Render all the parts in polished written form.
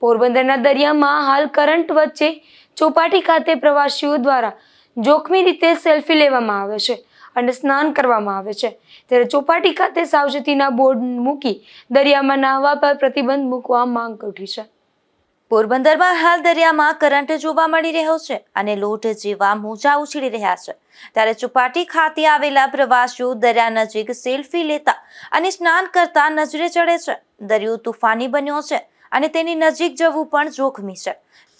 પોરબંદરના દરિયામાં હાલ કરંટ વચ્ચે ચોપાટી ખાતે પ્રવાસીઓ દ્વારા જોખમી રીતે સેલ્ફી લેવામાં આવે છે અને સ્નાન કરવામાં આવે છે, ત્યારે ચોપાટી ખાતે સાવચેતીના બોર્ડ મૂકી દરિયામાં નાહવા પર પ્રતિબંધ મૂકવા માંગ ઉઠી છે. પોરબંદરમાં હાલ દરિયામાં કરંટ જોવા મળી રહ્યો છે અને લોટ જેવા મોજા ઉછળી રહ્યા છે, ત્યારે ચોપાટી ખાતે આવેલા પ્રવાસીઓ દરિયા નજીક સેલ્ફી લેતા અને સ્નાન કરતા નજરે ચડે છે. દરિયો તુફાની બન્યો છે અને તેની નજીક જવું પણ જોખમી છે.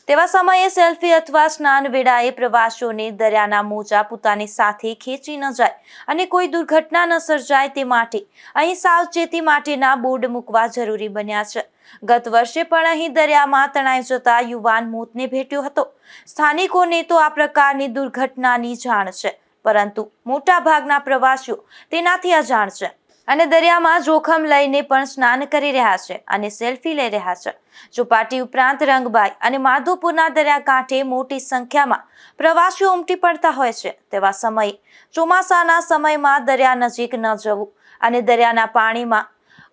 તેવા સમયે સેલ્ફી અથવા સ્નાન વેળાએ પ્રવાસીઓને દરિયાના મોજા પોતાની સાથે ખેંચી ન જાય અને કોઈ દુર્ઘટના ન સર્જાય તે માટે અહીં સાવચેતી માટેના બોર્ડ મૂકવા જરૂરી બન્યા છે. ગત વર્ષે પણ અહીં દરિયામાં તણાઈ જતા યુવાન મોતને ભેટ્યો હતો. સ્થાનિકોને તો આ પ્રકારની દુર્ઘટનાની જાણ છે, પરંતુ મોટા ભાગના પ્રવાસીઓ તેનાથી અજાણ છે અને દરિયામાં જોખમ લઈને પણ સ્નાન કરી રહ્યા છે અને સેલ્ફી લઈ રહ્યા છે. ચોપાટી ઉપરાંત રંગબાઈ અને માધોપુરના દરિયાકાંઠે મોટી સંખ્યામાં પ્રવાસીઓ ઉમટી પડતા હોય છે. તેવા સમયે ચોમાસાના સમયમાં દરિયા નજીક ન જવું અને દરિયાના પાણીમાં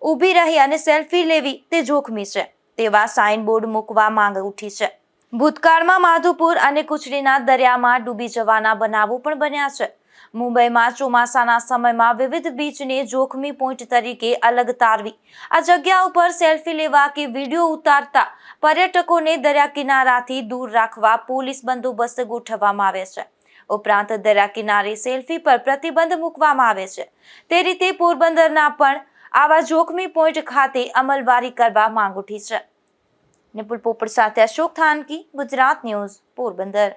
ઊભી રહી અને સેલ્ફી લેવી તે જોખમી છે તેવા સાઇન બોર્ડ મૂકવા માંગ ઉઠી છે. ભૂતકાળમાં માધોપુર અને કુચડીના દરિયામાં ડૂબી જવાના બનાવો પણ બન્યા છે. મુંબઈમાં ચોમાસાના સમયમાં વિવિધ બીચને જોખમી પોઈન્ટ તરીકે અલગ તારવી આ જગ્યા ઉપર સેલ્ફી લેવા કે વિડીયો ઉતારતા પર્યટકોને દરિયા કિનારાથી દૂર રાખવા પોલીસ બંદોબસ્ત ગોઠવવામાં આવે છે. ઉપરાંત દરિયા કિનારે સેલ્ફી પર પ્રતિબંધ મૂકવામાં આવે છે. તે રીતે પોરબંદરના પણ આવા જોખમી પોઈન્ટ ખાતે અમલવારી કરવા માંગ ઉઠી છે. નિપુલ પોપટ સાથે અશોક થાનકી, ગુજરાત ન્યૂઝ, પોરબંદર.